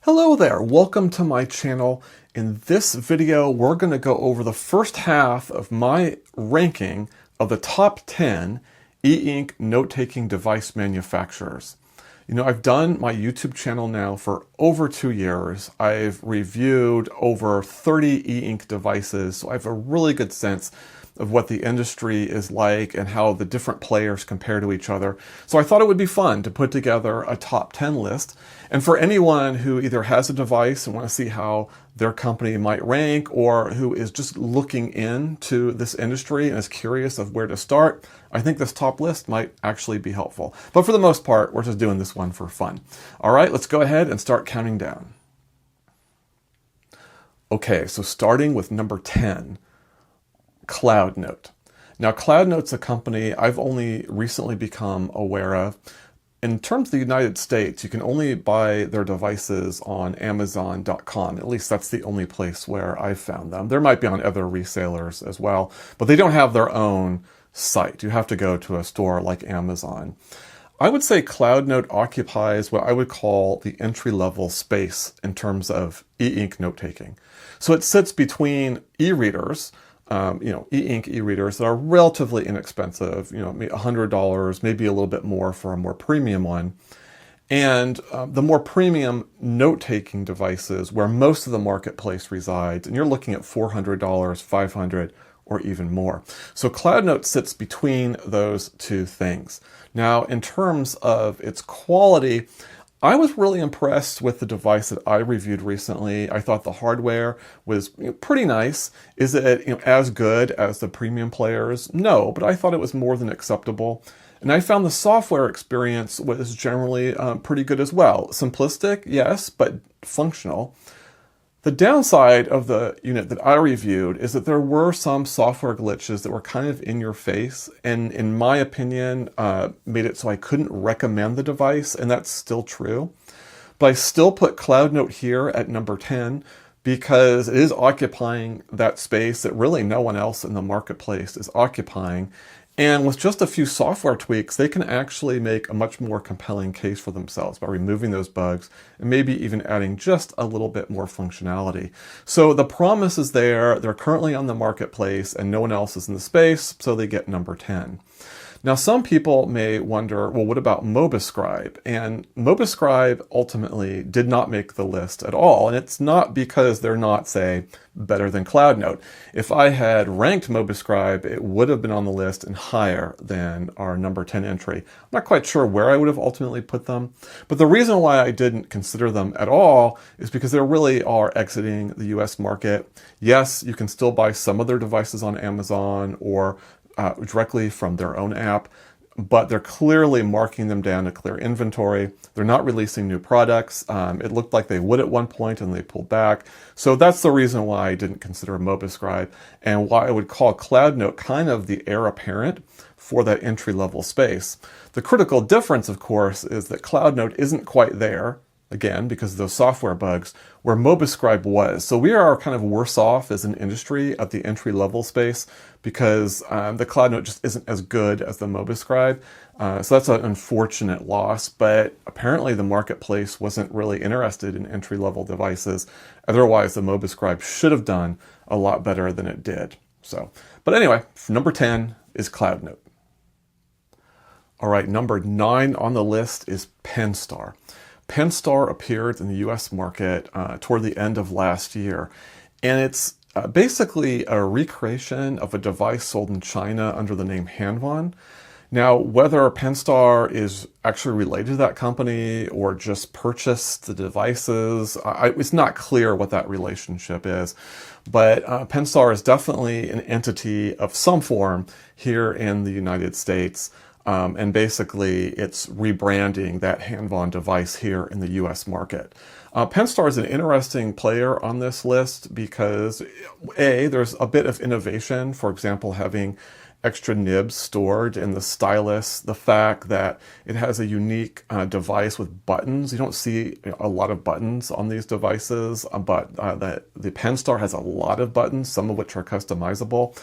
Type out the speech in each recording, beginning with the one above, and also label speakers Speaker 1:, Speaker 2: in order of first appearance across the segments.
Speaker 1: Hello there, welcome to my channel. In this video, we're going to go over the first half of my ranking of the top 10 e-ink note-taking device manufacturers. You know, I've done my YouTube channel now for over 2 years. I've reviewed over 30 e-ink devices, so I have a really good sense of what the industry is like and how the different players compare to each other. So I thought it would be fun to put together a top 10 list. And for anyone who either has a device and want to see how their company might rank, or who is just looking into this industry and is curious of where to start, I think this top list might actually be helpful. But for the most part, we're just doing this one for fun. All right, let's go ahead and start counting down. Okay, so starting with number 10. CloudNote. Now, CloudNote's a company I've only recently become aware of. In terms of the United States, you can only buy their devices on Amazon.com. At least that's the only place where I've found them. There might be on other resellers as well, but they don't have their own site. You have to go to a store like Amazon. I would say CloudNote occupies what I would call the entry-level space in terms of e-ink note-taking. So it sits between e-readers, e-ink e-readers that are relatively inexpensive, $100, maybe a little bit more for a more premium one. And the more premium note-taking devices where most of the marketplace resides, and you're looking at $400, $500, or even more. So CloudNote sits between those two things. Now, in terms of its quality, I was really impressed with the device that I reviewed recently. I thought the hardware was pretty nice. Is it as good as the premium players? No, but I thought it was more than acceptable. And I found the software experience was generally pretty good as well. Simplistic, yes, but functional. The downside of the unit that I reviewed is that there were some software glitches that were kind of in your face, and in my opinion, made it so I couldn't recommend the device, and that's still true. But I still put CloudNote here at number 10 because it is occupying that space that really no one else in the marketplace is occupying. And with just a few software tweaks, they can actually make a much more compelling case for themselves by removing those bugs and maybe even adding just a little bit more functionality. So the promise is there. They're currently on the marketplace and no one else is in the space, so they get number 10. Now, some people may wonder, well, what about Mobiscribe? And Mobiscribe ultimately did not make the list at all. And it's not because they're not, say, better than CloudNote. If I had ranked Mobiscribe, it would have been on the list and higher than our number 10 entry. I'm not quite sure where I would have ultimately put them. But the reason why I didn't consider them at all is because they really are exiting the US market. Yes, you can still buy some of their devices on Amazon or directly from their own app, but they're clearly marking them down to clear inventory. They're not releasing new products. It looked like they would at one point and they pulled back. So that's the reason why I didn't consider Mobiscribe and why I would call CloudNote kind of the heir apparent for that entry-level space. The critical difference, of course, is that CloudNote isn't quite there, again, because of those software bugs, where Mobiscribe was. So we are kind of worse off as an industry at the entry-level space because the CloudNote just isn't as good as the Mobiscribe. So that's an unfortunate loss, but apparently the marketplace wasn't really interested in entry-level devices. Otherwise, the Mobiscribe should have done a lot better than it did. But anyway, number 10 is CloudNote. All right, number 9 on the list is Penstar. Penstar appeared in the US market toward the end of last year, and it's basically a recreation of a device sold in China under the name Hanwhan. Now, whether Penstar is actually related to that company or just purchased the devices, it's not clear what that relationship is. But Penstar is definitely an entity of some form here in the United States. And basically, it's rebranding that Hanwhan device here in the US market. Penstar is an interesting player on this list because, A, there's a bit of innovation, for example, having extra nibs stored in the stylus, the fact that it has a unique device with buttons. You don't see a lot of buttons on these devices, but the Penstar has a lot of buttons, some of which are customizable.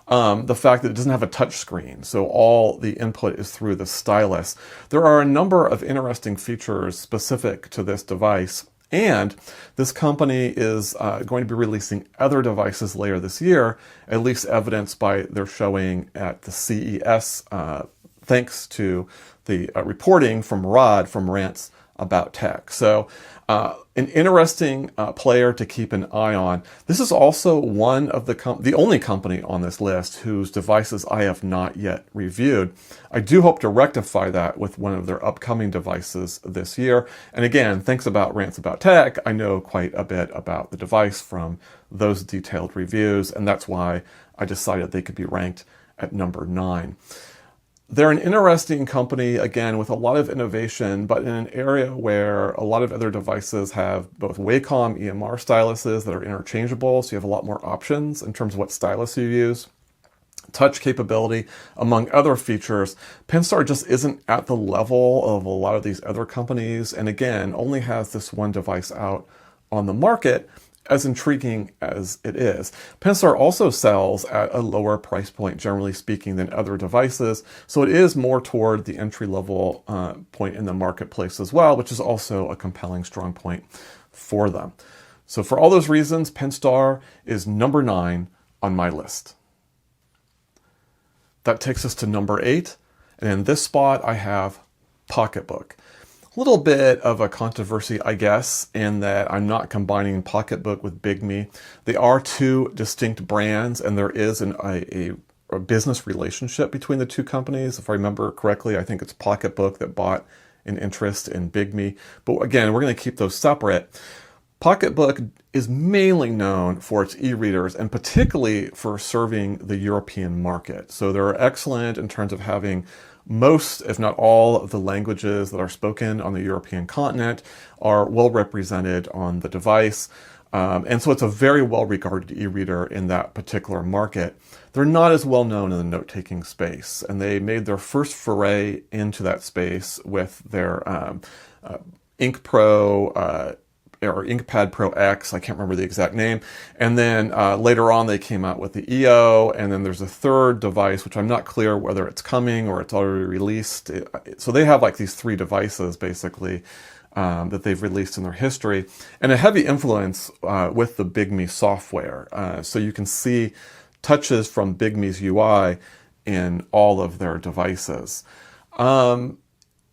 Speaker 1: The fact that it doesn't have a touch screen, so all the input is through the stylus. There are a number of interesting features specific to this device, And this company is going to be releasing other devices later this year, at least evidenced by their showing at the CES, thanks to the reporting from Rod from Rants About Tech. So an interesting player to keep an eye on. This is also one of the only company on this list whose devices I have not yet reviewed. I do hope to rectify that with one of their upcoming devices this year. And again, thanks about Rants About Tech, I know quite a bit about the device from those detailed reviews, and that's why I decided they could be ranked at number 9. They're an interesting company, again, with a lot of innovation, but in an area where a lot of other devices have both Wacom EMR styluses that are interchangeable, so you have a lot more options in terms of what stylus you use. Touch capability, among other features. Penstar just isn't at the level of a lot of these other companies, and again, only has this one device out on the market, as intriguing as it is. Penstar also sells at a lower price point, generally speaking, than other devices, so it is more toward the entry-level point in the marketplace as well, which is also a compelling strong point for them. So for all those reasons, Penstar is number 9 on my list. That takes us to number 8, and in this spot I have Pocketbook. Little bit of a controversy, I guess, in that I'm not combining Pocketbook with Bigme. They are two distinct brands, and there is a business relationship between the two companies. If I remember correctly, I think it's Pocketbook that bought an interest in Bigme. But again, we're going to keep those separate. Pocketbook is mainly known for its e-readers and particularly for serving the European market. So they're excellent in terms of having most, if not all, of the languages that are spoken on the European continent are well represented on the device. And so it's a very well-regarded e-reader in that particular market. They're not as well known in the note-taking space, and they made their first foray into that space with their Ink Pro or InkPad Pro X, I can't remember the exact name. And then later on they came out with the EO, and then there's a third device, which I'm not clear whether it's coming or it's already released. So they have like these 3 devices basically that they've released in their history, and a heavy influence with the Bigme software. So you can see touches from Bigme's UI in all of their devices.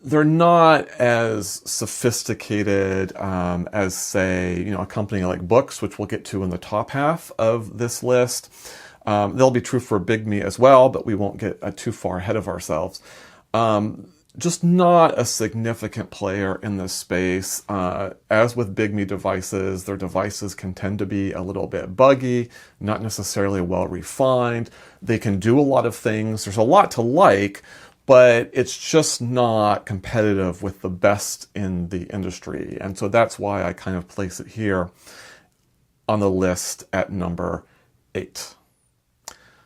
Speaker 1: They're not as sophisticated as, say, a company like Books, which we'll get to in the top half of this list. They'll be true for Bigme as well, but we won't get too far ahead of ourselves. Just not a significant player in this space. As with Bigme devices, their devices can tend to be a little bit buggy, not necessarily well refined. They can do a lot of things. There's a lot to like, but it's just not competitive with the best in the industry. And so that's why I kind of place it here on the list at number 8.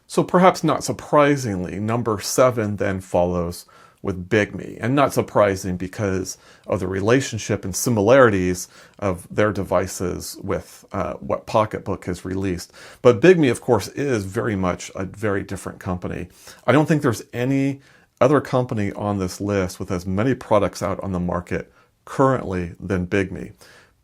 Speaker 1: So perhaps not surprisingly, number 7 then follows with Bigme. And not surprising because of the relationship and similarities of their devices with what Pocketbook has released. But Bigme, of course, is very much a very different company. I don't think there's any other company on this list with as many products out on the market currently than Bigme.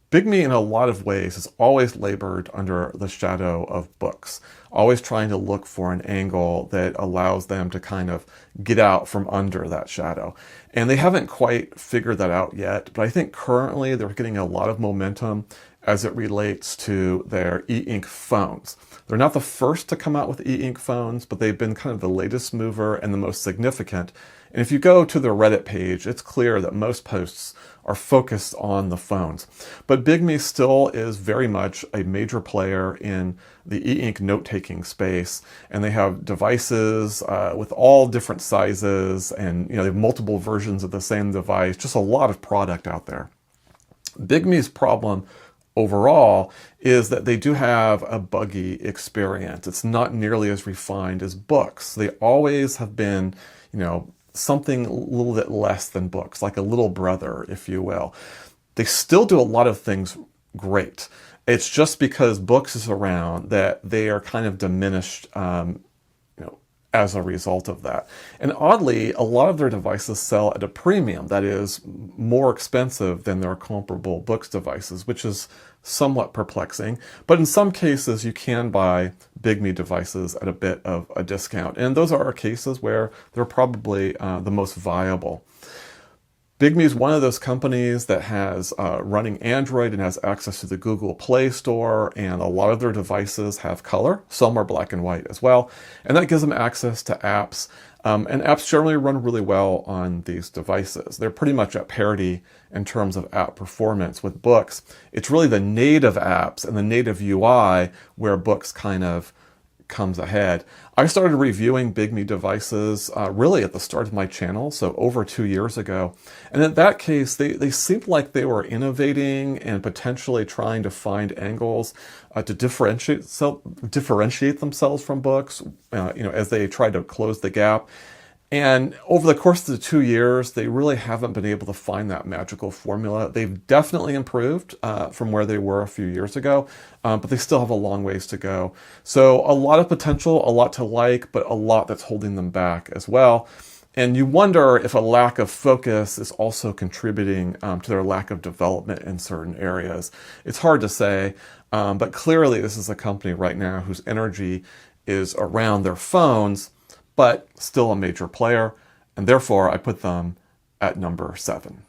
Speaker 1: Bigme, in a lot of ways, has always labored under the shadow of Books, always trying to look for an angle that allows them to kind of get out from under that shadow. And they haven't quite figured that out yet, but I think currently they're getting a lot of momentum as it relates to their e-ink phones. They're not the first to come out with e-ink phones, but they've been kind of the latest mover and the most significant. And if you go to their Reddit page, it's clear that most posts are focused on the phones. But Bigme still is very much a major player in the e-ink note-taking space, and they have devices with all different sizes, and they have multiple versions of the same device, just a lot of product out there. Bigme's problem overall is that they do have a buggy experience. It's not nearly as refined as Books. They always have been, something a little bit less than Books, like a little brother, if you will. They still do a lot of things great. It's just because Books is around that they are kind of diminished, as a result of that. And oddly, a lot of their devices sell at a premium, that is more expensive than their comparable books devices, which is somewhat perplexing. But in some cases, you can buy Bigme devices at a bit of a discount. And those are cases where they're probably the most viable. Bigme is one of those companies that has running Android and has access to the Google Play Store, and a lot of their devices have color. Some are black and white as well, and that gives them access to apps. And apps generally run really well on these devices. They're pretty much at parity in terms of app performance with books. It's really the native apps and the native UI where books kind of comes ahead. I started reviewing Bigme devices really at the start of my channel, so over 2 years ago. And in that case, they seemed like they were innovating and potentially trying to find angles to differentiate themselves from books, as they tried to close the gap. And over the course of the 2 years, they really haven't been able to find that magical formula. They've definitely improved from where they were a few years ago, but they still have a long ways to go. So a lot of potential, a lot to like, but a lot that's holding them back as well. And you wonder if a lack of focus is also contributing to their lack of development in certain areas. It's hard to say, but clearly this is a company right now whose energy is around their phones, but still a major player, and therefore I put them at number 7.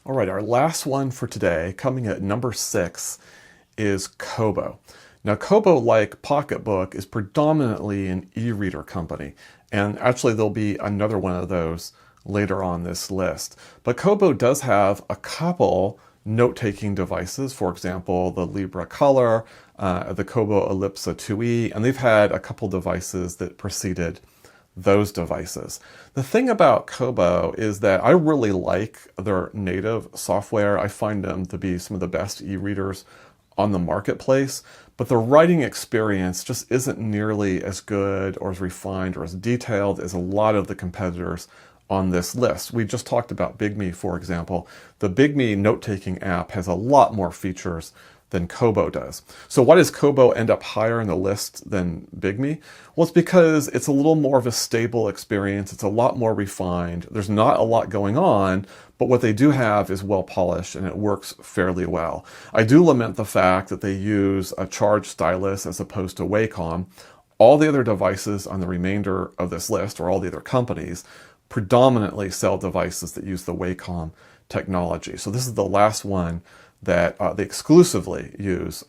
Speaker 1: All right, our last one for today, coming at number 6, is Kobo. Now, Kobo, like Pocketbook, is predominantly an e-reader company, and actually there'll be another one of those later on this list. But Kobo does have a couple note-taking devices, for example, the Libra Color, the Kobo Ellipsa 2e, and they've had a couple devices that preceded those devices. The thing about Kobo is that I really like their native software. I find them to be some of the best e-readers on the marketplace, but the writing experience just isn't nearly as good or as refined or as detailed as a lot of the competitors on this list. We just talked about Bigme, for example. The Bigme note-taking app has a lot more features than Kobo does. So why does Kobo end up higher in the list than Bigme? Well, it's because it's a little more of a stable experience. It's a lot more refined. There's not a lot going on, but what they do have is well polished and it works fairly well. I do lament the fact that they use a Charge stylus as opposed to Wacom. All the other devices on the remainder of this list, or all the other companies, predominantly sell devices that use the Wacom technology. So this is the last one that they exclusively use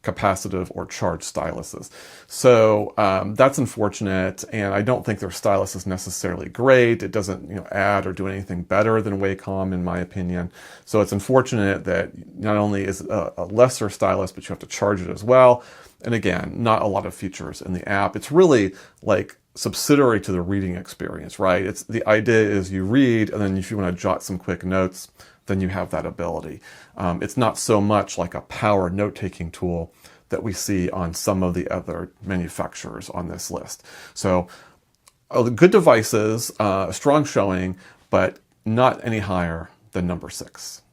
Speaker 1: capacitive or charged styluses. So that's unfortunate, and I don't think their stylus is necessarily great. It doesn't add or do anything better than Wacom, in my opinion. So it's unfortunate that not only is it a lesser stylus, but you have to charge it as well. And again, not a lot of features in the app. It's really like subsidiary to the reading experience, right? It's the idea is you read, and then if you want to jot some quick notes, then you have that ability. It's not so much like a power note-taking tool that we see on some of the other manufacturers on this list. So good devices, a strong showing, but not any higher than number 6.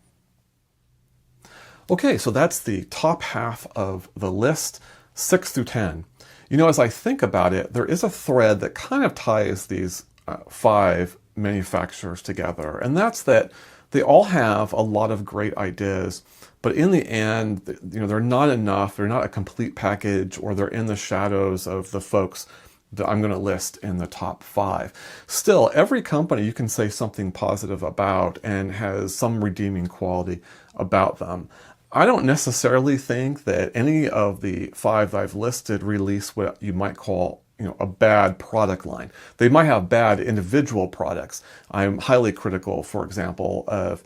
Speaker 1: Okay, so that's the top half of the list, 6 through 10. As I think about it, there is a thread that kind of ties these 5 manufacturers together, and that's that they all have a lot of great ideas, but in the end, they're not enough, they're not a complete package, or they're in the shadows of the folks that I'm going to list in the top 5. Still, every company you can say something positive about and has some redeeming quality about them. I don't necessarily think that any of the 5 that I've listed release what you might call a bad product line. They might have bad individual products. I'm highly critical, for example, of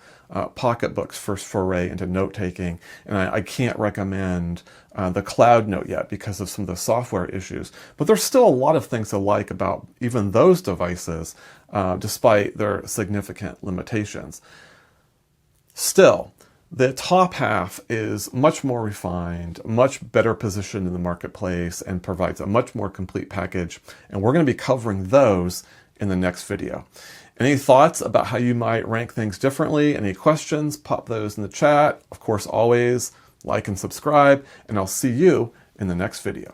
Speaker 1: Pocketbook's first foray into note-taking, and I can't recommend the Cloud Note yet because of some of the software issues. But there's still a lot of things to like about even those devices, despite their significant limitations. Still, the top half is much more refined, much better positioned in the marketplace, and provides a much more complete package. And we're going to be covering those in the next video. Any thoughts about how you might rank things differently? Any questions? Pop those in the chat. Of course, always like and subscribe, and I'll see you in the next video.